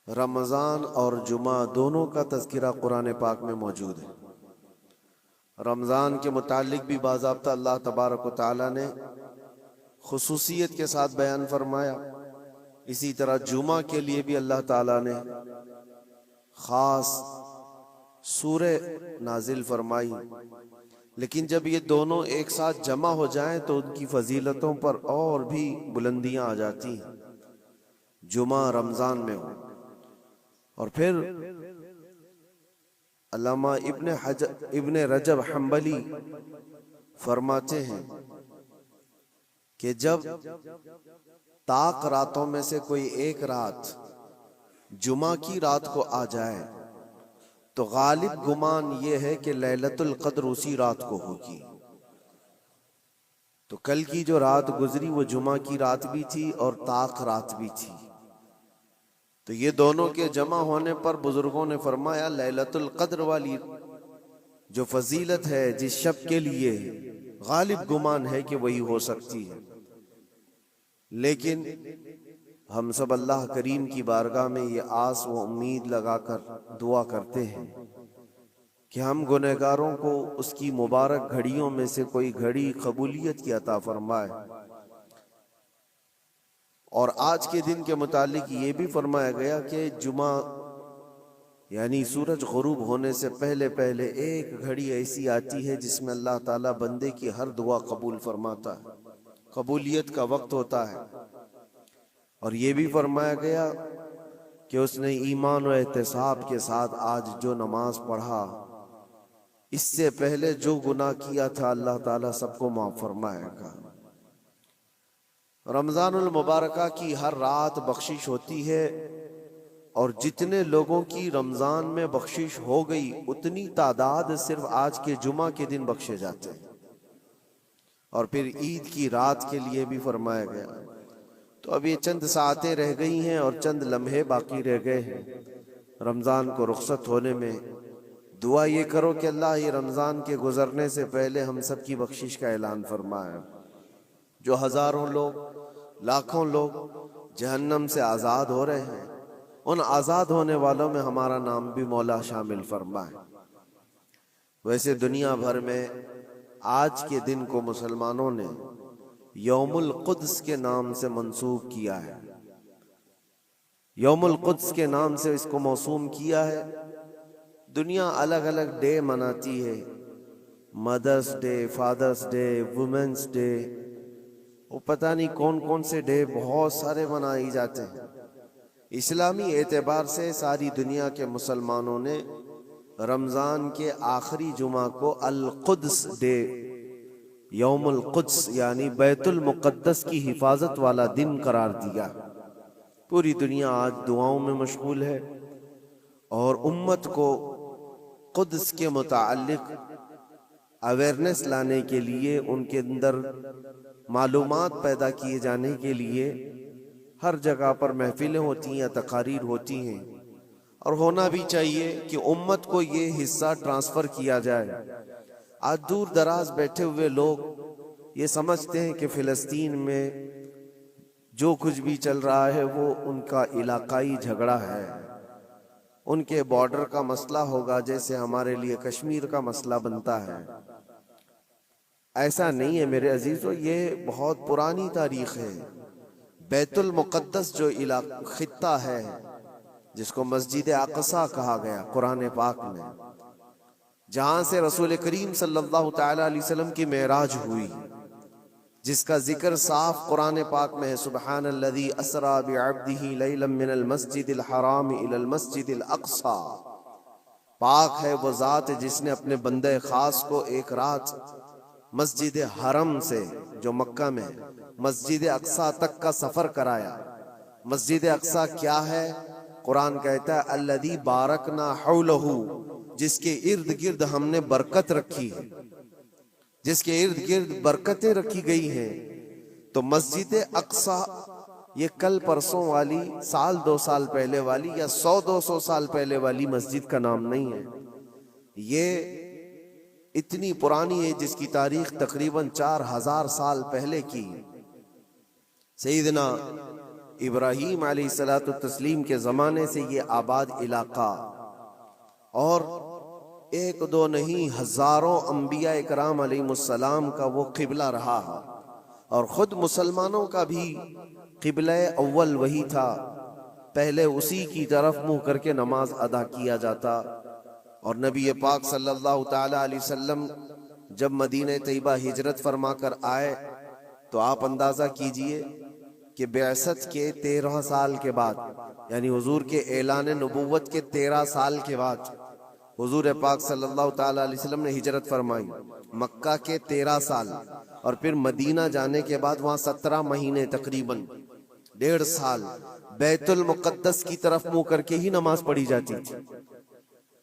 रमज़ान और जुमा दोनों का तज़किरा कुरान पाक में मौजूद है। रमज़ान के मुतालिक भी बाज़ाब्ता अल्लाह तबारक व तआला ने खुसूसियत के साथ बयान फरमाया। इसी तरह जुमा के लिए भी अल्लाह ताला ने ख़ास सूरे नाजिल फरमाई। लेकिन जब ये दोनों एक साथ जमा हो जाएं तो उनकी फजीलतों पर और भी बुलंदियां आ जाती हैं। जुमा रमज़ान में हो और फिर अल्लामा इब्ने रजब हम्बली फरमाते हैं कि जब ताक रातों में से कोई एक रात जुमा की रात को आ जाए तो गालिब गुमान ये है कि लैलतुल क़द्र उसी रात को होगी। तो कल की जो रात गुजरी वो जुमा की रात भी थी और ताक रात भी थी। तो ये दोनों के जमा होने पर बुजुर्गों ने फरमाया लैलतुल क़द्र वाली जो फजीलत है जिस शब के लिए गालिब गुमान है कि वही हो सकती है। लेकिन हम सब अल्लाह करीम की बारगाह में ये आस व उम्मीद लगाकर दुआ करते हैं कि हम गुनहगारों को उसकी मुबारक घड़ियों में से कोई घड़ी कबूलियत की अता फरमाए। और आज के दिन के मुतालिक ये भी फरमाया गया कि जुमा यानी सूरज गुरूब होने से पहले पहले एक घड़ी ऐसी आती है जिसमें अल्लाह ताला बंदे की हर दुआ कबूल फरमाता है, कबूलियत का वक्त होता है। और ये भी फरमाया गया कि उसने ईमान और एहतिसाब के साथ आज जो नमाज पढ़ा इससे पहले जो गुनाह किया था अल्लाह ताला सबको माफ फरमाएगा। रमज़ानुल मुबारका की हर रात बख्शिश होती है और जितने लोगों की रमज़ान में बख्शिश हो गई उतनी तादाद सिर्फ आज के जुमा के दिन बख्शे जाते हैं। और फिर ईद की रात के लिए भी फरमाया गया। तो अब ये चंद सातें रह गई हैं और चंद लम्हे बाकी रह गए हैं रमज़ान को रुखसत होने में। दुआ ये करो कि अल्लाह ये रमज़ान के गुजरने से पहले हम सब की बख्शिश का ऐलान फरमाए। जो हज़ारों लोग लाखों लोग जहन्नम से आज़ाद हो रहे हैं उन आज़ाद होने वालों में हमारा नाम भी मौला शामिल फरमाए। वैसे दुनिया भर में आज के दिन को मुसलमानों ने यौमुल कुद्स के नाम से मंसूब किया है। यौमुल कुद्स के नाम से इसको मौसूम किया है। दुनिया अलग अलग डे मनाती है, mother's day, father's day, women's day, वो पता नहीं कौन कौन से डे बहुत सारे मनाए जाते हैं। इस्लामी एतबार से सारी दुनिया के मुसलमानों ने रमज़ान के आखिरी जुमा को अल कुद्स डे, यौमुल कुद्स यानी बैतुल मुक़द्दस की हिफाजत वाला दिन करार दिया। पूरी दुनिया आज दुआओं में मशगूल है और उम्मत को कुद्स के मुताल्लिक अवेयरनेस लाने के लिए, उनके अंदर मालूमात पैदा किए जाने के लिए हर जगह पर महफिलें होती हैं, तकारीर होती हैं। और होना भी चाहिए कि उम्मत को ये हिस्सा ट्रांसफ़र किया जाए। आज दूर दराज बैठे हुए लोग ये समझते हैं कि फ़िलिस्तीन में जो कुछ भी चल रहा है वो उनका इलाकाई झगड़ा है, उनके बॉर्डर का मसला होगा जैसे हमारे लिए कश्मीर का मसला बनता है। ऐसा नहीं है मेरे अजीजों, ये बहुत पुरानी तारीख है। बैतुल मुक़द्दस जो खित्ता है जिसको मस्जिद अक़सा कहा गया कुरान पाक में, जहां से रसूल करीम सल्लल्लाहु तआला अलैहि वसल्लम की मेराज हुई, जिसका जिक्र साफ कुरान पाक में है। सुब्हानल्लज़ी अस्रा बिअब्दिही लैलन मिनल मस्जिदिल हराम इलल मस्जिदिल अक़सा। पाक है वो ज़ात जिसने अपने बंदे खास को एक रात मस्जिद हरम से जो मक्का में मस्जिद अक़सा तक का सफर कराया। मस्जिद अक़सा क्या है? कुरान कहता है अल्लज़ी बारकना हौलहू, जिसके इर्द गिर्द हमने बरकत रखी है, जिसके इर्द गिर्द बरकतें रखी गई हैं। तो मस्जिद अक़सा ये कल परसों वाली, साल 2 साल पहले वाली या 100-200 साल पहले वाली मस्जिद का नाम नहीं है। ये इतनी पुरानी है जिसकी तारीख तकरीबन 4000 साल पहले की। सैयदना इब्राहीम अलैहिस्सलातु तस्लीम के ज़माने से ये आबाद इलाका, और एक दो नहीं हज़ारों अंबिया इकराम अलैहिमुस्सलाम का वो क़िबला रहा है, और ख़ुद मुसलमानों का भी क़िबला अव्वल वही था। पहले उसी की तरफ मुँह करके नमाज अदा किया जाता। और नबी पाक सल्लल्लाहु ताला अलैहि वसल्लम जब मदीने तैयबा हिजरत फरमा कर आए तो आप अंदाज़ा कीजिए कि बेअसत के 13 साल के बाद, यानी हुजूर के ऐलान नबुव्वत के 13 साल के बाद हुजूर पाक सल्लल्लाहु ताला अलैहि वसल्लम ने हिजरत फरमाई। मक्का के 13 साल और फिर मदीना जाने के बाद वहाँ 17 महीने तकरीबन 1.5 साल बैतुल मुक़द्दस की तरफ मुँह करके ही नमाज पढ़ी जाती थी,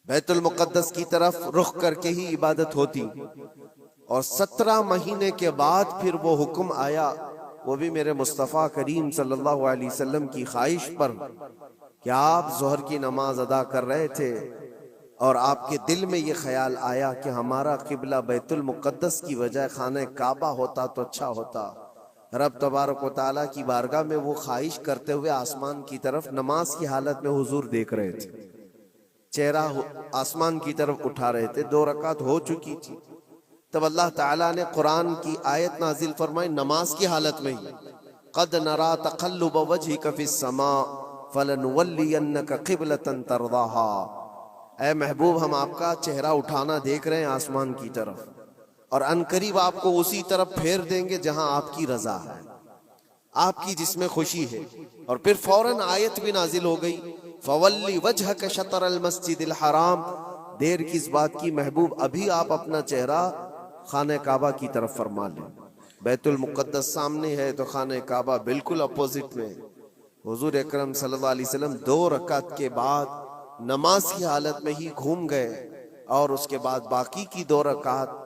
बैतुल मुक़द्दस की तरफ रुख करके ही इबादत होती। और 17 महीने के बाद फिर वो हुक्म आया, वो भी मेरे मुस्तफ़ा करीम सल्लल्लाहु अलैहि वसल्लम की ख्वाहिश पर, कि आप ज़ोहर की नमाज अदा कर रहे थे और आपके दिल में ये ख्याल आया कि हमारा क़िबला बैतुल मुक़द्दस की वजह खाने काबा होता तो अच्छा होता। रब तबारक व तआला की बारगाह में वो ख्वाहिश करते हुए आसमान की तरफ नमाज की हालत में हुजूर देख रहे थे, चेहरा आसमान की तरफ उठा रहे थे। 2 रकात हो चुकी थी, तब अल्लाह ताला ने कुरान की आयत नाजिल फरमाई नमाज की हालत में ही, क़द नरा तक़ल्लुब वजहिक फ़िस्समा फ़लनुवल्लियन्नक क़िबलतन तरज़ाहा। ऐ महबूब, हम आपका चेहरा उठाना देख रहे हैं आसमान की तरफ, और अनकरीब आपको उसी तरफ फेर देंगे जहां आपकी रजा है, आपकी जिसमें खुशी है। और फिर फौरन आयत भी नाजिल हो गई, फवल्ली वजहक शतरल मस्जिदिल हराम। देर किस बात की महबूब, अभी आप अपना चेहरा खाने काबा की तरफ फरमा लें। बैतुल मुक़द्दस सामने है तो खाने काबा बिल्कुल अपोजिट में। हुजूर अकरम सल्लल्लाहु अलैहि वसल्लम 2 रकात के बाद नमाज की हालत में ही घूम गए, और उसके बाद बाकी की 2 रकात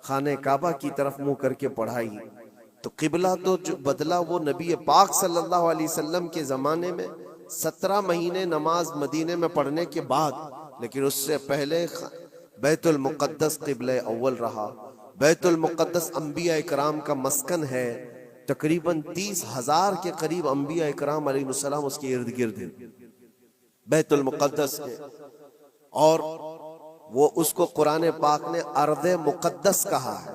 खाने काबा की तरफ मुंह करके पढ़ाई। तो क़िबला तो जो बदला वो नबी पाक सल्लल्लाहु अलैहि वसल्लम के ज़माने में 17 महीने नमाज मदीने में पढ़ने के बाद, लेकिन उससे पहले बैतुल मुक़द्दस क़िबला अव्वल रहा। बैतुल मुक़द्दस अंबिया इकराम का मस्कन है, तकरीबन 30,000 के करीब अंबिया इकराम अलैहिस्सलाम उसके इर्द गिर्द हैं बैतुल मुक़द्दस के। और वो उसको कुरान पाक ने अर्द मुक़द्दस कहा है,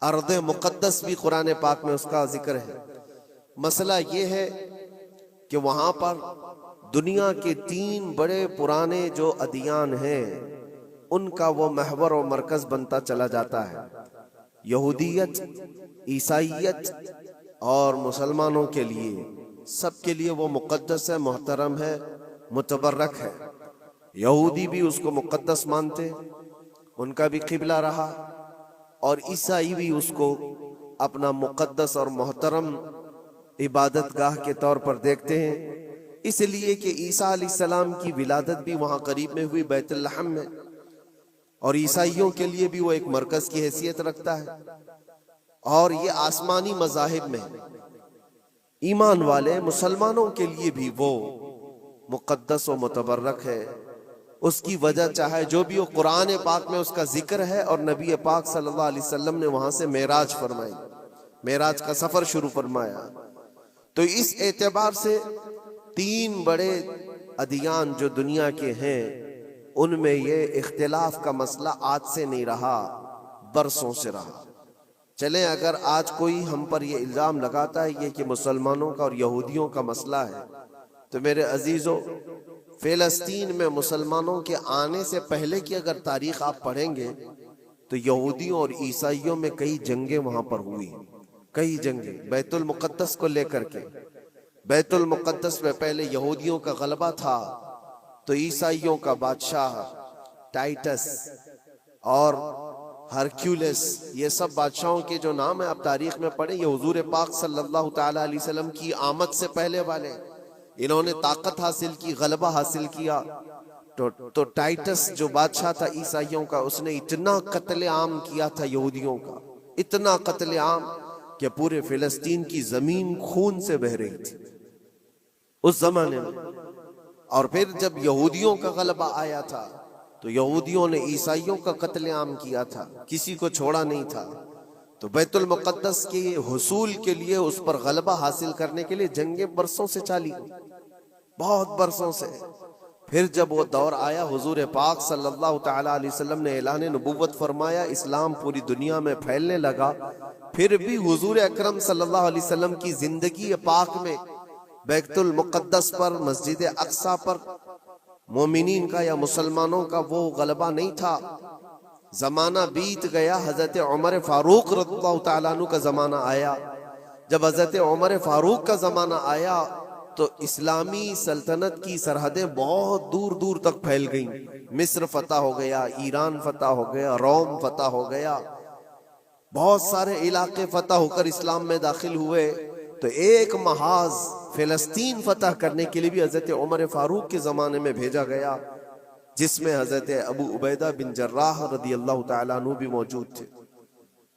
अर्द मुक़द्दस भी कुरान पाक में उसका जिक्र है। मसला ये है कि वहाँ पर दुनिया के 3 बड़े पुराने जो अदियान हैं उनका वो महवर और मरकज़ बनता चला जाता है। यहूदियत, ईसाइयत और मुसलमानों के लिए, सबके लिए वो मुक़द्दस है, मोहतरम है, मुतबर्रक है। यहूदी भी उसको मुक़द्दस मानते, उनका भी क़िबला रहा, और ईसाई भी उसको अपना मुक़द्दस और मोहतरम इबादत गाह के तौर पर देखते हैं, इसलिए कि ईसा अलैहिस्सलाम की विलादत भी वहाँ करीब में हुई बैतुल लहम में, और ईसाइयों के लिए भी वो एक मरकज़ की हैसियत रखता है। और ये आसमानी मज़ाहिब में ईमान वाले मुसलमानों के लिए भी वो मुक़द्दस व मुतबर्रक है। उसकी वजह चाहे जो भी हो, कुरान पाक में उसका जिक्र है, और नबी पाक सल्लल्लाहु अलैहि वसल्लम ने वहाँ से मेराज फरमाई, मेराज का सफ़र शुरू फरमाया। तो इस एतबार से 3 बड़े अदियान जो दुनिया के हैं उनमें ये इख्तिलाफ का मसला आज से नहीं रहा, बरसों से रहा। चले, अगर आज कोई हम पर ये इल्ज़ाम लगाता है ये कि मुसलमानों का और यहूदियों का मसला है, तो मेरे अजीज़ों, फ़िलिस्तीन में मुसलमानों के आने से पहले की अगर तारीख़ आप पढ़ेंगे तो यहूदियों और ईसाइयों में कई जंगें वहाँ पर हुई, कई जंगें बैतुल मुक़द्दस को लेकर के। बैतुल मुक़द्दस में पहले यहूदियों का गलबा था, तो ईसाइयों का बादशाह टाइटस और हरक्यूलिस, ये सब बादशाहों के जो नाम है आप तारीख में पढ़ें, ये हुजूर पाक सल्लल्लाहु ताला अलैहि वसल्लम की आमद से पहले वाले। इन्होंने ताकत हासिल की, गलबा हासिल किया। तो टाइटस जो बादशाह था ईसाइयों का, उसने इतना कत्ले आम किया था यहूदियों का, इतना कत्ले आम कि पूरे फिलिस्तीन की जमीन खून से बह रही थी उस जमाने में। और फिर जब यहूदियों का गलबा आया था तो यहूदियों ने ईसाइयों का कत्लेआम किया था, किसी को छोड़ा नहीं था। तो बैतुल मुक़द्दस के हुसूल के लिए, उस पर गलबा हासिल करने के लिए जंगें बरसों से चाली, बहुत बरसों से। फिर जब वो दौर आया, हुजूर पाक सल्लल्लाहु तआला अलैहि वसल्लम ने ऐलान नबुव्वत फरमाया, इस्लाम पूरी दुनिया में फैलने लगा। फिर भी हुजूर अकरम सल्लल्लाहु अलैहि वसल्लम की जिंदगी पाक में बैतुल मुक़द्दस पर, मस्जिद अक्सा पर मोमिनीन का या मुसलमानों का वो गलबा नहीं था। जमाना बीत गया, हजरत उमर फारूक रज़ियल्लाहु तआला अन्हु का जमाना आया। जब हजरत उमर फारूक का जमाना आया तो इस्लामी सल्तनत की सरहदें बहुत दूर दूर तक फैल गईं। मिस्र फतह हो गया, ईरान फतह हो गया, रोम फतह हो गया, बहुत सारे इलाके फतह होकर इस्लाम में दाखिल हुए। तो एक महाज फिलिस्तीन फतह करने के लिए भी हजरत उमर फारूक के जमाने में भेजा गया, जिसमें हजरत अबू उबैदा बिन जर्राह रदियल्लाहु ताला अन्हु भी मौजूद थे।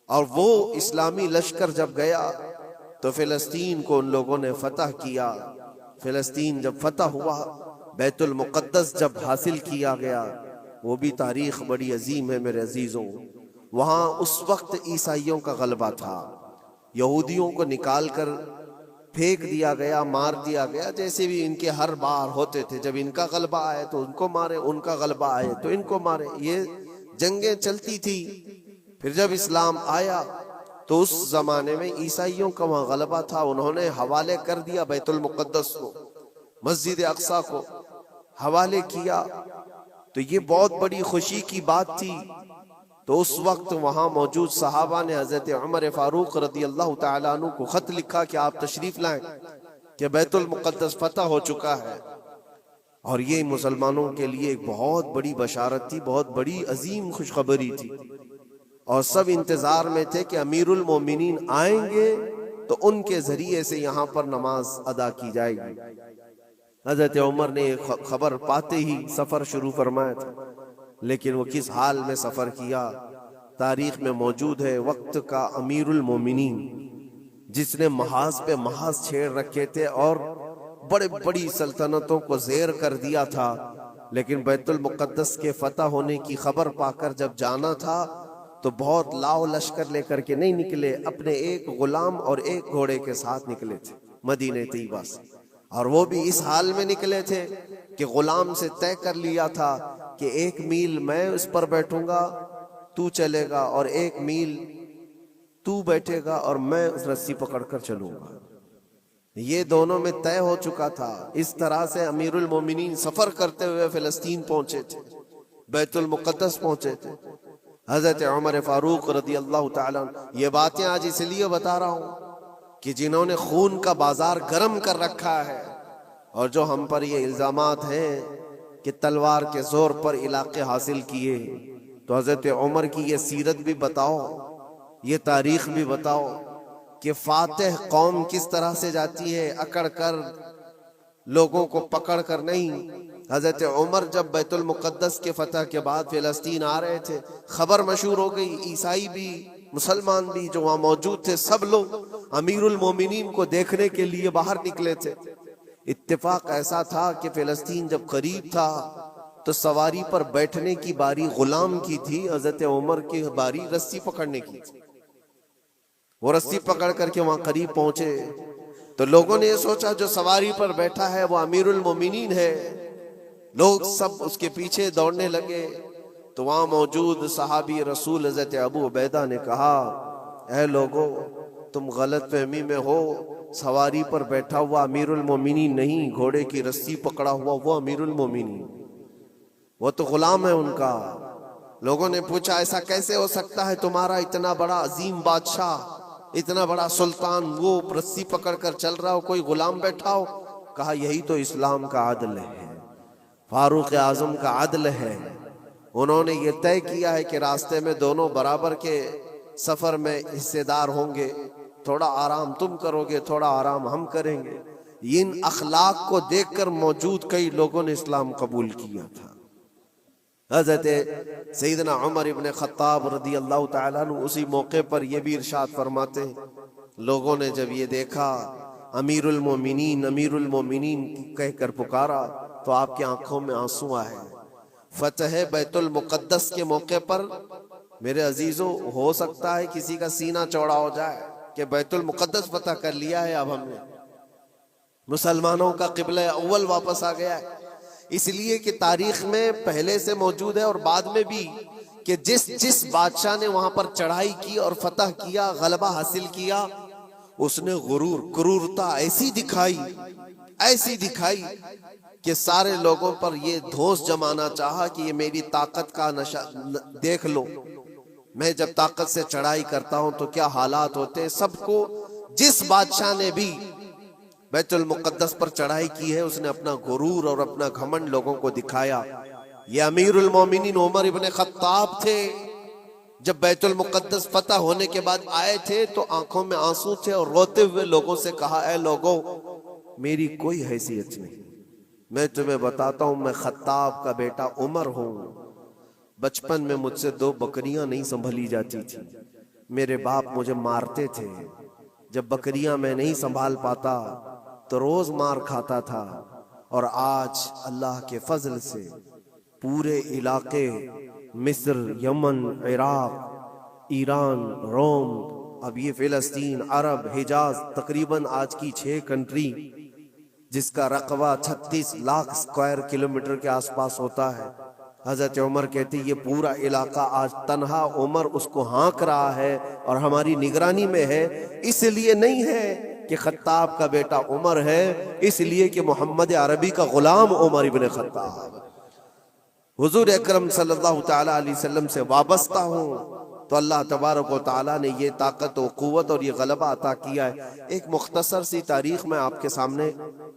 और वो इस्लामी लश्कर जब गया तो फिलिस्तीन को उन लोगों ने फतह किया। फिलिस्तीन जब फतह हुआ, बैतुल मुक़द्दस जब हासिल किया गया, वो भी तारीख बड़ी अजीम है मेरे अजीजों। वहां उस वक्त ईसाइयों का गलबा था, यहूदियों को निकाल कर फेंक दिया गया, मार दिया गया, जैसे भी इनके हर बार होते थे। जब इनका गलबा आए तो उनको मारे, उनका गलबा आए तो इनको मारे, ये जंगें चलती थी। फिर जब इस्लाम आया तो उस जमाने में ईसाइयों का वहां गलबा था, उन्होंने हवाले कर दिया बैतुल मुक़द्दस को, मस्जिद अक्सा को हवाले किया। तो ये बहुत बड़ी खुशी की बात थी। तो उस वक्त वहां मौजूद सहाबा ने हजरत उमर फारूक रदियल्लाहु ताला अन्हु को खत लिखा कि आप तशरीफ लाएं कि बैतुल मुक़द्दस फतह हो चुका है। और ये मुसलमानों के लिए एक बहुत बड़ी बशारत थी, बहुत बड़ी अजीम खुशखबरी थी। और सब इंतजार में थे कि अमीरुल मोमिनीन आएंगे तो उनके जरिए से यहाँ पर नमाज अदा की जाएगी। हजरत उमर ने खबर पाते ही सफर शुरू फरमाया था, लेकिन वो किस हाल में सफर किया तारीख में मौजूद है। वक्त का अमीरुल मोमिनीन जिसने महाज पे महाज छेड़ रखे थे और बड़े बड़ी सल्तनतों को जेर कर दिया था, लेकिन बैतुल मुक़द्दस के फतह होने की खबर पाकर जब जाना था तो बहुत लाव लश्कर लेकर के नहीं निकले, अपने एक गुलाम और एक घोड़े के साथ निकले थे मदीने तैयबा से। और वो भी इस हाल में निकले थे कि गुलाम से तय कर लिया था कि 1 मील मैं उस पर बैठूंगा, तू चलेगा, और 1 मील तू बैठेगा और मैं उस रस्सी पकड़कर चलूंगा। ये दोनों में तय हो चुका था। इस तरह से अमीरुल मोमिनीन सफर करते हुए फिलिस्तीन पहुंचे थे, बैतुल मुक़द्दस पहुंचे थे। हजरत उमर फारूक रदियल्लाहु ताला, ये बातें आज इसलिए बता रहा हूं कि जिन्होंने खून का बाजार गर्म कर रखा है और जो हम पर ये इल्जामात हैं कि तलवार के जोर पर इलाके हासिल किए, तो हजरत उमर की ये सीरत भी बताओ, ये तारीख भी बताओ कि फातिह कौम किस तरह से जाती है, अकड़ कर, लोगों को पकड़ कर नहीं। हजरत उमर जब बैतुल मुक़द्दस के फतह के बाद फिलिस्तीन आ रहे थे, खबर मशहूर हो गई, ईसाई भी मुसलमान भी जो वहां मौजूद थे, सब लोग अमीरुल मोमिनीन को देखने के लिए बाहर निकले थे। इत्तेफाक ऐसा था कि फिलिस्तीन जब करीब था तो सवारी पर बैठने की बारी गुलाम की थी, हजरत उमर की बारी रस्सी पकड़ने की थी। वो रस्सी पकड़ करके वहां करीब पहुंचे तो लोगों ने ये सोचा जो सवारी पर बैठा है वो अमीरुल मोमिनीन है। लोग सब उसके पीछे दौड़ने लगे। तो वहां मौजूद सहाबी रसूल हज़रत अबू उबैदा ने कहा, ऐ लोगों, तुम गलत फहमी में हो, सवारी पर बैठा हुआ अमीरुल मोमिनीन नहीं, घोड़े की रस्सी पकड़ा हुआ वो अमीरुल मोमिनीन, वो तो गुलाम है उनका। लोगों ने पूछा ऐसा कैसे हो सकता है, तुम्हारा इतना बड़ा अजीम बादशाह, इतना बड़ा सुल्तान, वो रस्सी पकड़ कर चल रहा हो, कोई गुलाम बैठा हो? कहा यही तो इस्लाम का आदल है, फारूक आजम का आदल है। उन्होंने ये तय किया है कि रास्ते में दोनों बराबर के सफर में हिस्सेदार होंगे, थोड़ा आराम तुम करोगे, थोड़ा आराम हम करेंगे। इन अखलाक को देखकर मौजूद कई लोगों ने इस्लाम कबूल किया था। हज़रत सैयदना उमर इब्न खत्ताब रदियल्लाहु ताला अन्हु उसी मौके पर यह भी इरशाद फरमाते हैं, लोगों ने जब ये देखा अमीरुल मोमिनीन कहकर पुकारा तो आपकी आंखों में आंसू आए। फतह बैतुल मुक़द्दस के मौके पर मेरे अजीजों, हो सकता है किसी का सीना चौड़ा हो जाए कि बैतुल मुकद्दस फतह कर लिया है, अब हमने मुसलमानों का क़िबला अव्वल वापस आ गया है। इसलिए कि तारीख में पहले से मौजूद है और बाद में भी कि जिस जिस बादशाह ने वहां पर चढ़ाई की और फतह किया, गलबा हासिल किया, उसने गुरूर, क्रूरता ऐसी दिखाई कि सारे लोगों पर ये धोस जमाना चाहा कि ये मेरी ताकत का नशा देख लो, मैं जब ताकत से चढ़ाई करता हूं तो क्या हालात होते हैं। सबको, जिस बादशाह ने भी बैतुल मुकद्दस पर चढ़ाई की है, उसने अपना गुरूर और अपना घमंड लोगों को दिखाया। ये अमीरुल मोमिनीन उमर इब्ने खत्ताब थे, जब बैतुल मुकद्दस फतह होने के बाद आए थे तो आंखों में आंसू थे और रोते हुए लोगों से कहा, ऐ लोगों, मेरी कोई हैसियत नहीं, मैं तुम्हें बताता हूं, मैं खत्ताब का बेटा उमर हूं। बचपन में मुझसे 2 बकरियां नहीं संभली जाती थी, मेरे बाप मुझे मारते थे, जब बकरियां मैं नहीं संभाल पाता तो रोज मार खाता था। और आज अल्लाह के फजल से पूरे इलाके, मिस्र, यमन, इराक, ईरान, रोम, अब ये फिलिस्तीन, अरब, हिजाज, तकरीबन आज की 6 कंट्री जिसका रकबा 36 लाख स्क्वायर किलोमीटर के आसपास होता है। हजरत उमर कहते ये पूरा इलाका आज तन्हा उमर उसको हाँक रहा है और हमारी निगरानी में है। इसलिए नहीं है कि खत्ताब का बेटा उमर है, इसलिए कि मोहम्मद अरबी का गुलाम उमर इब्ने खत्ताब हुजूर अकरम सल्लल्लाहु तआला अलैहि वसल्लम से वाबस्ता हूँ, तो अल्लाह तबारक व तआला ने ये ताकत व क़ुव्वत और ये गलबा अता किया है। एक मुख्तसर सी तारीख में आपके सामने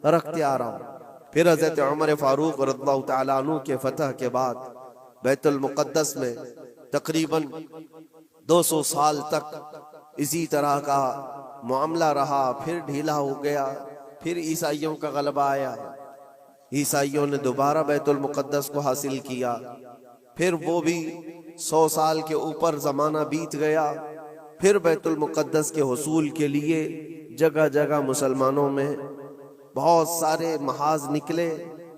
रखते आ रहा हूँ। फिर हज़रत उमर फारूक रज़ियल्लाहु तआला अन्हु के फतह के बाद बैतुल मुक़द्दस में तकरीबन 200 साल तक इसी तरह का मामला रहा। फिर ढीला हो गया, फिर ईसाइयों का गलबा आया, ईसाइयों ने दोबारा बैतुल मुक़द्दस को हासिल किया। फिर वो भी 100 साल के ऊपर ज़माना बीत गया। फिर बैतुल मुक़द्दस के हुसूल के लिए जगह जगह मुसलमानों में बहुत सारे महाज निकले,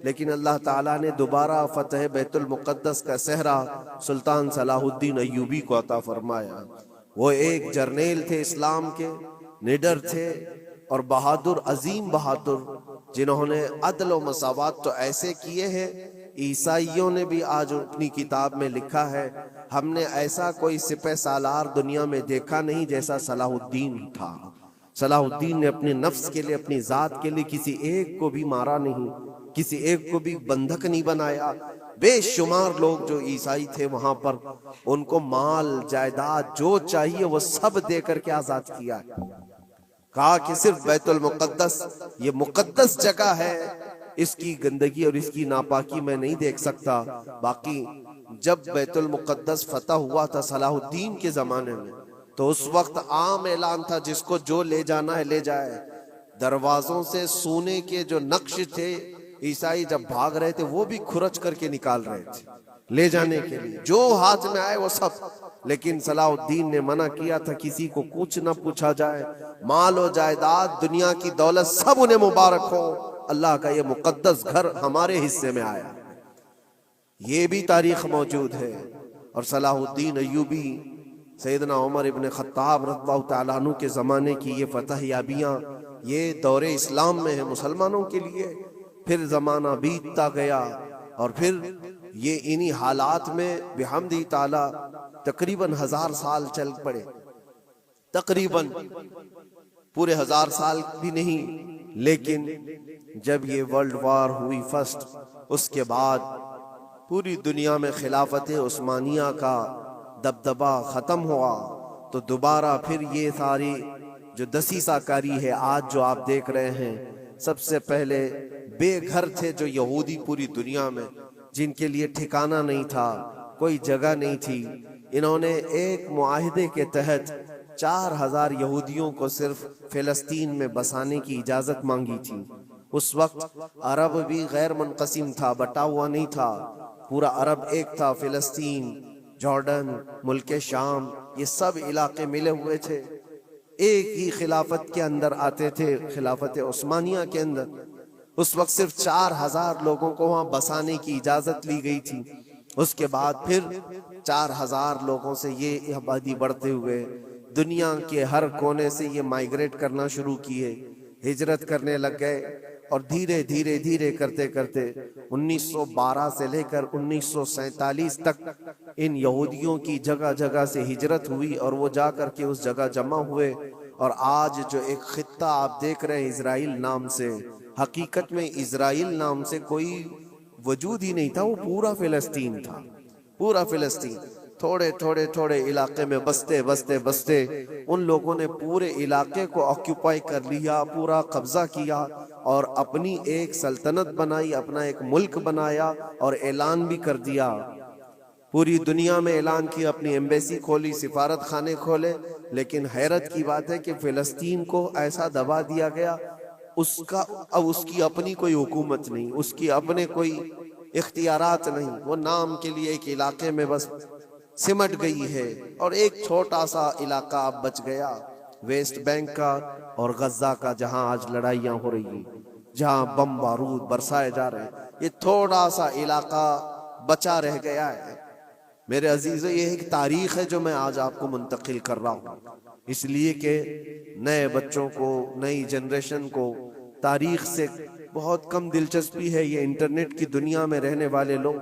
लेकिन अल्लाह ताला ने दोबारा फतह बैतुल मुक़द्दस का सहरा सुल्तान सलाहुद्दीन अय्यूबी को अता फरमाया। वो एक जर्नेल थे, इस्लाम के निडर थे और बहादुर, अजीम बहादुर, जिन्होंने अदल व मसावात तो ऐसे किए हैं। ईसाइयों ने भी आज अपनी किताब में लिखा है, हमने ऐसा कोई सिपह सालार दुनिया में देखा नहीं जैसा सलाहुद्दीन था। सलाहुद्दीन ने अपने नफ्स के लिए, अपनी जात के लिए किसी एक को भी मारा नहीं, किसी एक को भी बंधक नहीं बनाया। बेशुमार लोग जो ईसाई थे वहां पर, उनको माल जायदाद जो चाहिए वो सब दे करके आजाद किया है। कहा कि सिर्फ बैतुल मुक़द्दस ये मुक़द्दस जगह है, इसकी गंदगी और इसकी नापाकी मैं नहीं देख सकता। बाकी जब बैतुल मुक़द्दस फतह हुआ था सलाहुद्दीन के जमाने में, तो उस वक्त आम ऐलान था, जिसको जो ले जाना है ले जाए। दरवाजों से सोने के जो नक्श थे, ईसाई जब भाग रहे थे वो भी खुरच करके निकाल रहे थे ले जाने के लिए, जो हाथ में आए वो सब। लेकिन सलाहुद्दीन ने मना किया था, किसी को कुछ न पूछा जाए, माल और जायदाद, दुनिया की दौलत सब उन्हें मुबारक हो, अल्लाह का ये मुकद्दस घर हमारे हिस्से में आया। ये भी तारीख मौजूद है। और सलाहुद्दीन अय्यूबी, सैयदना उमर इब्ने खत्ताब रज़ियल्लाहु तआला अन्हु के ज़माने की ये फतह याबियाँ, ये दौरे इस्लाम में है मुसलमानों के लिए। फिर ज़माना बीतता गया और फिर ये इन्हीं हालात में बिहम्दी ताला तकरीबन 1000 साल चल पड़े। तकरीबन पूरे 1000 साल भी नहीं, लेकिन जब ये वर्ल्ड वार हुई फर्स्ट, उसके बाद पूरी दुनिया में खिलाफत उस्मानिया का दबदबा ख़त्म हुआ, तो दोबारा फिर ये सारी जो दसीसाकारी है आज जो आप देख रहे हैं, सबसे पहले बेघर थे जो यहूदी पूरी दुनिया में, जिनके लिए ठिकाना नहीं था, कोई जगह नहीं थी। इन्होंने एक मुआहिदे के तहत 4000 यहूदियों को सिर्फ फिलिस्तीन में बसाने की इजाजत मांगी थी। उस वक्त अरब भी गैर मुनक़सिम था, बटा हुआ नहीं था, पूरा अरब एक था। फिलिस्तीन, जॉर्डन, मुल्क शाम, ये सब इलाके मिले हुए थे, एक ही खिलाफत के अंदर आते थे, खिलाफत उस्मानिया के अंदर। उस वक्त सिर्फ 4000 लोगों को वहां बसाने की इजाजत ली गई थी। उसके बाद फिर 4,000 लोगों से ये आबादी बढ़ते हुए दुनिया के हर कोने से ये माइग्रेट करना शुरू किए, हिजरत करने लग गए। और धीरे धीरे धीरे करते करते 1912 से लेकर 1947 तक इन यहूदियों की जगह जगह से हिजरत हुई और वो जा करके उस जगह जमा हुए। और आज जो एक खित्ता आप देख रहे हैं इजराइल नाम से, हकीकत में इजराइल नाम से कोई वजूद ही नहीं था, वो पूरा फिलिस्तीन था, पूरा फिलिस्तीन। थोड़े थोड़े थोड़े इलाके में बसते बसते बसते उन लोगों ने पूरे इलाके को ऑक्यूपाई कर लिया, पूरा कब्जा किया और अपनी एक सल्तनत बनाई, अपना एक मुल्क बनाया और ऐलान भी कर दिया, पूरी दुनिया में ऐलान किया, अपनी एम्बेसी खोली, सिफारत खाने खोले। लेकिन हैरत की बात है कि फिलिस्तीन को ऐसा दबा दिया गया, अब उसकी अपनी कोई हुकूमत नहीं, उसकी अपने कोई इख्तियारात नहीं, वो नाम के लिए एक इलाके में बस सिमट गई है। और एक छोटा सा इलाका अब बच गया वेस्ट बैंक का और गजा का, जहां आज लड़ाइयां हो रही हैं, जहां बम बारूद बरसाए जा रहे हैं, ये थोड़ा सा इलाका बचा रह गया है। मेरे अजीजों, ये एक तारीख है जो मैं आज आपको मुंतकिल कर रहा हूँ, इसलिए कि नए बच्चों को, नई जनरेशन को तारीख से बहुत कम दिलचस्पी है। ये इंटरनेट की दुनिया में रहने वाले लोग,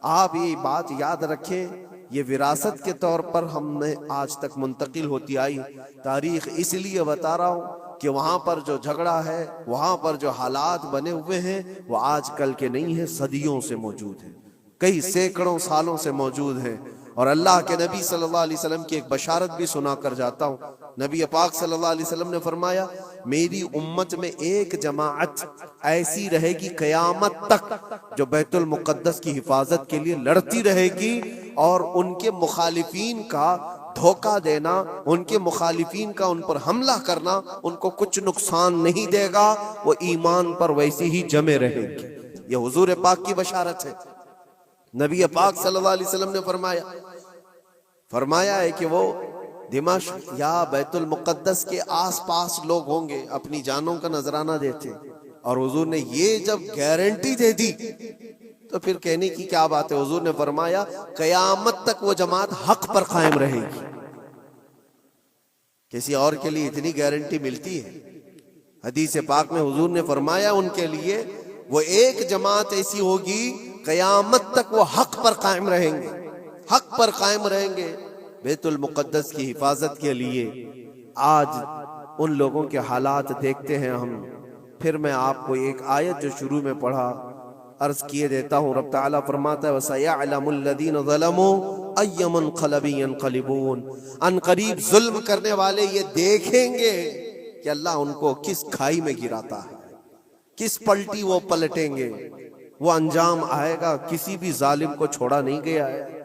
आप ये बात याद रखें, ये विरासत के तौर पर हमने आज तक मुंतकिल होती आई तारीख। इसलिए बता रहा हूँ कि वहां पर जो झगड़ा है, वहां पर जो हालात बने हुए हैं, वो आज कल के नहीं है, सदियों से मौजूद है, कई सैकड़ों सालों से मौजूद है। और अल्लाह के नबी सल्लल्लाहु अलैहि वसल्लम की एक बशारत भी सुना कर जाता हूँ। नबी पाक सल्लल्लाहु अलैहि वसल्लम ने फरमाया, मेरी उम्मत में एक जमाअत ऐसी रहेगी कयामत तक जो बैतुल मुकद्दस की हिफाजत के लिए लड़ती रहेगी, और उनके मुखालिफीन का धोखा देना, उनके मुखालिफीन का उन पर हमला करना उनको कुछ नुकसान नहीं देगा, वो ईमान पर वैसे ही जमे रहेंगे। ये हुजूर पाक की बशारत है। नबी पाक सल्लल्लाहु अलैहि वसल्लम ने फरमाया है कि वो दिमाश्क या बैतुल मुकद्दस के आसपास लोग होंगे, अपनी जानों का नजराना देते। और हुजूर ने ये जब गारंटी दे दी तो फिर कहने की क्या बात है। हुजूर ने फरमाया, कयामत तक वो जमात हक पर कायम रहेगी। किसी और के लिए इतनी गारंटी मिलती है? हदीस पाक में हुजूर ने फरमाया, उनके लिए वो एक जमात ऐसी होगी कयामत तक वो हक पर कायम रहेंगे, हक पर कायम रहेंगे बैतुल मुकद्दस की हिफाजत के लिए। आज उन लोगों के हालात देखते हैं हम। फिर मैं आपको एक आयत जो शुरू में पढ़ा अर्ज किए देता हूँ। रब ताला फरमाता है, वसयअलमुल लदीन ज़लमू अय्य मुनक़लिबिन यनक़लिबून। अनक़रीब जुल्म करने वाले ये देखेंगे कि अल्लाह उनको किस खाई में गिराता है, किस पलटी वो पलटेंगे। वो अंजाम आएगा, किसी भी जालिम को छोड़ा नहीं गया है।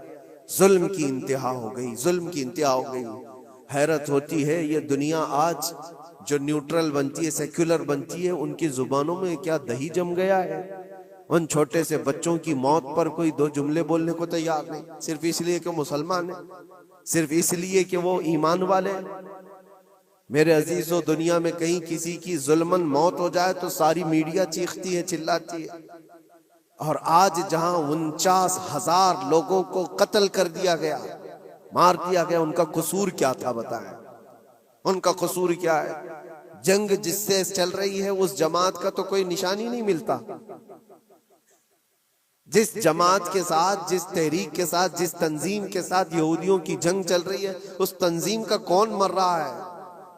जुल्म की इंतहा हो गई, जुल्म की इंतहा हो गई। हैरत होती है, ये दुनिया आज जो न्यूट्रल बनती है, सेक्युलर बनती है, उनकी जुबानों में क्या दही जम गया है। उन छोटे से बच्चों की मौत पर कोई दो जुमले बोलने को तैयार नहीं, सिर्फ इसलिए कि मुसलमान है, सिर्फ इसलिए कि वो ईमान वाले हैं। मेरे अजीजों, दुनिया में कहीं किसी की जुल्मन मौत हो जाए तो सारी मीडिया चीखती है, चिल्लाती है। और आज जहां 49,000 लोगों को कत्ल कर दिया गया, मार दिया गया, उनका कसूर क्या था बताएं? उनका कसूर क्या है? जंग जिससे चल रही है उस जमात का तो कोई निशानी नहीं मिलता। जिस जमात के साथ, जिस तहरीक के साथ, जिस तंजीम के साथ यहूदियों की जंग चल रही है, उस तंजीम का कौन मर रहा है,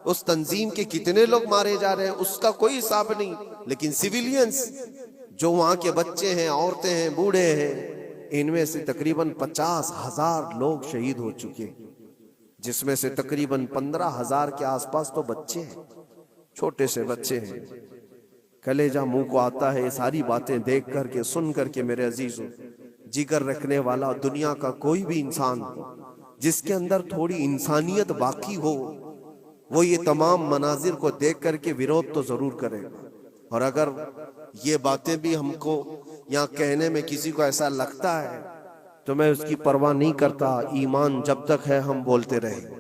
उस तंजीम के कितने लोग मारे जा रहे हैं, उसका कोई हिसाब नहीं। लेकिन सिविलियंस जो वहां के बच्चे हैं, औरतें हैं, बूढ़े हैं, इनमें से तकरीबन 50,000 लोग शहीद हो चुके, जिसमें से तकरीबन 15,000 के आसपास तो बच्चे हैं, छोटे से बच्चे हैं। कलेजा मुंह को आता है ये सारी बातें देख करके, सुन करके। मेरे अजीजों, जिगर रखने वाला दुनिया का कोई भी इंसान हो, जिसके अंदर थोड़ी इंसानियत बाकी हो, वो ये तमाम मनाजिर को देख करके विरोध तो जरूर करेगा। और अगर ये बातें भी हमको यहाँ कहने में किसी को ऐसा लगता है तो मैं उसकी परवाह नहीं करता। ईमान जब तक है हम बोलते रहेंगे।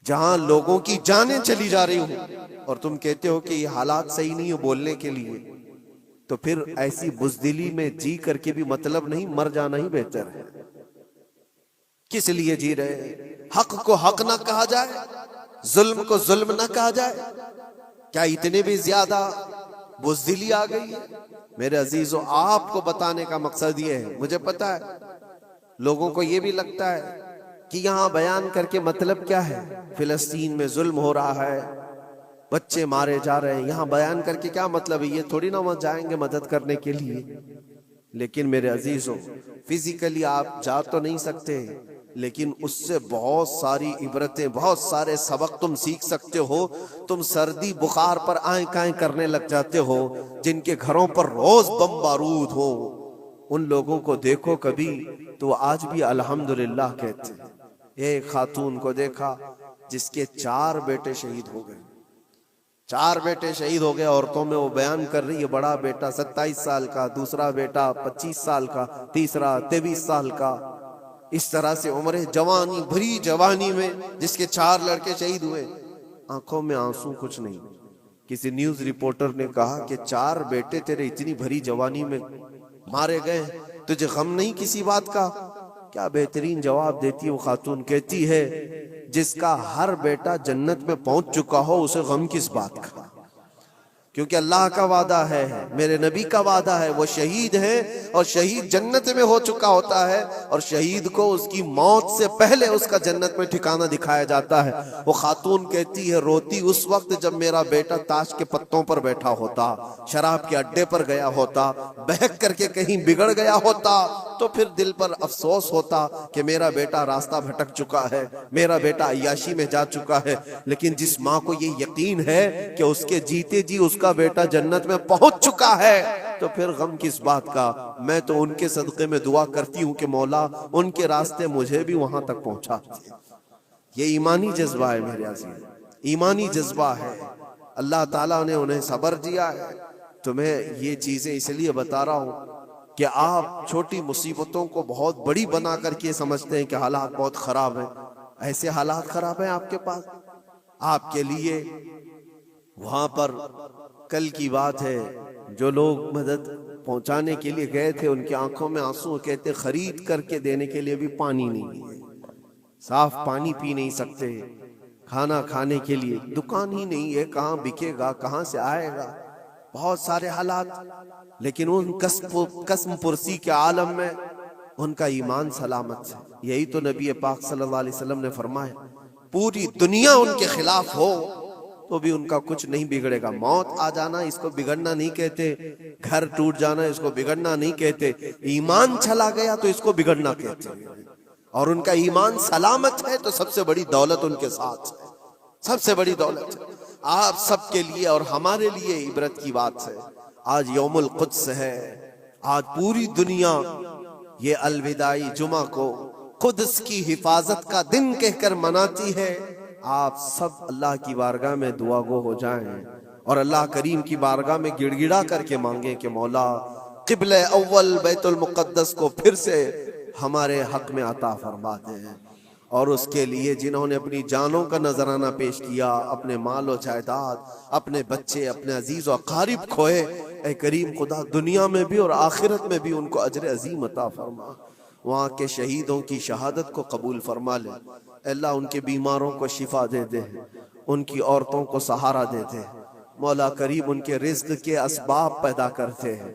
जहां लोगों की जानें चली जा रही हो और तुम कहते हो कि ये हालात सही नहीं हो बोलने के लिए, तो फिर ऐसी बुज़दिली में जी करके भी मतलब नहीं, मर जाना ही बेहतर है। किस लिए जी रहे हैं? हक को हक ना कहा जाए, जुल्म को जुल्म ना कहा जाए? क्या इतने भी ज्यादा बुज़दिली आ गई है? मेरे अजीजों, आपको बताने का मकसद ये है, मुझे पता है लोगों को ये भी लगता है कि यहां बयान करके मतलब क्या है, फिलिस्तीन में जुल्म हो रहा है, बच्चे मारे जा रहे हैं, यहां बयान करके क्या मतलब है? ये थोड़ी ना वहां जाएंगे मदद करने के लिए। लेकिन मेरे अजीजों, फिजिकली आप जा तो नहीं सकते, लेकिन उससे बहुत सारी इबरतें, बहुत सारे सबक तुम सीख सकते हो। तुम सर्दी बुखार पर आए काएं करने लग जाते हो, जिनके घरों पर रोज बम बारूद हो, उन लोगों को देखो कभी तो आज भी अल्हम्दुलिल्लाह कहते हैं। एक खातून को देखा जिसके 4 बेटे शहीद हो गए, 4 बेटे शहीद हो गए। औरतों में वो बयान कर रही है, बड़ा बेटा 27 साल का, दूसरा बेटा 25 साल का, तीसरा 23 साल का। इस तरह से उम्र जवानी, भरी जवानी में जिसके 4 लड़के शहीद हुए, आंखों में आंसू कुछ नहीं। किसी न्यूज रिपोर्टर ने कहा कि 4 बेटे तेरे इतनी भरी जवानी में मारे गए, तुझे गम नहीं किसी बात का? क्या बेहतरीन जवाब देती है वो खातून, कहती है जिसका हर बेटा जन्नत में पहुंच चुका हो उसे गम किस बात का? क्योंकि अल्लाह का वादा है, मेरे नबी का वादा है, वो शहीद है और शहीद जन्नत में हो चुका होता है, और शहीद को उसकी मौत से पहले उसका जन्नत में ठिकाना दिखाया जाता है। वो खातून कहती है, रोती उस वक्त जब मेरा बेटा ताश के पत्तों पर बैठा होता, शराब के अड्डे पर गया होता, बहक करके कहीं बिगड़ गया होता, तो फिर दिल पर अफसोस होता कि मेरा बेटा रास्ता भटक चुका है, मेरा बेटा अय्याशी में जा चुका है। लेकिन जिस माँ को ये यकीन है कि उसके जीते जी उसका बेटा जन्नत में पहुंच चुका है, तो फिर गम किस बात का? मैं तो उनके सदक़े में दुआ करती हूँ कि मौला उनके रास्ते मुझे भी वहां तक पहुंचा। ये ईमानी जज्बा है मेरे अज़ीज़, ईमानी जज्बा है। अल्लाह ताला ने उन्हें सब्र दिया है। तुम्हें ये चीजें इसलिए बता रहा हूं कि आप छोटी मुसीबतों को बहुत बड़ी बना करके समझते हैं कि हालात बहुत खराब हैं। ऐसे हालात खराब हैं आपके पास, आपके लिए। वहां पर कल की बात है, जो लोग मदद पहुंचाने के लिए गए थे उनकी आंखों में आंसू, कहते खरीद करके देने के लिए भी पानी नहीं है, साफ पानी पी नहीं सकते, खाना खाने के लिए दुकान ही नहीं है, कहाँ बिकेगा, कहाँ से आएगा, बहुत सारे हालात। लेकिन उन कसम पुरसी के आलम में उनका ईमान सलामत है। यही तो नबी पाक सल्लल्लाहु अलैहि वसल्लम ने फरमाया, पूरी दुनिया उनके खिलाफ हो तो भी उनका कुछ नहीं बिगड़ेगा। मौत आ जाना इसको बिगड़ना नहीं कहते, घर टूट जाना इसको बिगड़ना नहीं कहते, ईमान चला गया तो इसको बिगड़ना कहते हैं। और उनका ईमान सलामत है तो सबसे बड़ी दौलत उनके साथ है, सबसे बड़ी दौलत है। आप सबके लिए और हमारे लिए इबरत की बात है। आज यौमुल कुद्स है, आज पूरी दुनिया ये अलविदाई जुमा को कुद्स की हिफाजत का दिन कहकर मनाती है। आप सब अल्लाह की बारगाह में दुआ गो हो जाएं और अल्लाह करीम की बारगाह में गिड़गिड़ा करके मांगे कि मौला क़िबले अव्वल बैतुल मुक़द्दस को फिर से हमारे हक में अता फरमा दे। और उसके लिए जिन्होंने अपनी जानों का नजराना पेश किया, अपने मालो जायदाद, अपने बच्चे, अपने अजीज और अकारिब खोए, ऐ करीम खुदा दुनिया में भी और आखिरत में भी उनको अजर अजीम अता फरमा। वहाँ के शहीदों की शहादत को कबूल फरमा ले अल्लाह, उनके बीमारों को शिफा दे दे, उनकी औरतों को सहारा दे दे। मौला करीम उनके रिज़्क़ के असबाब पैदा करते हैं।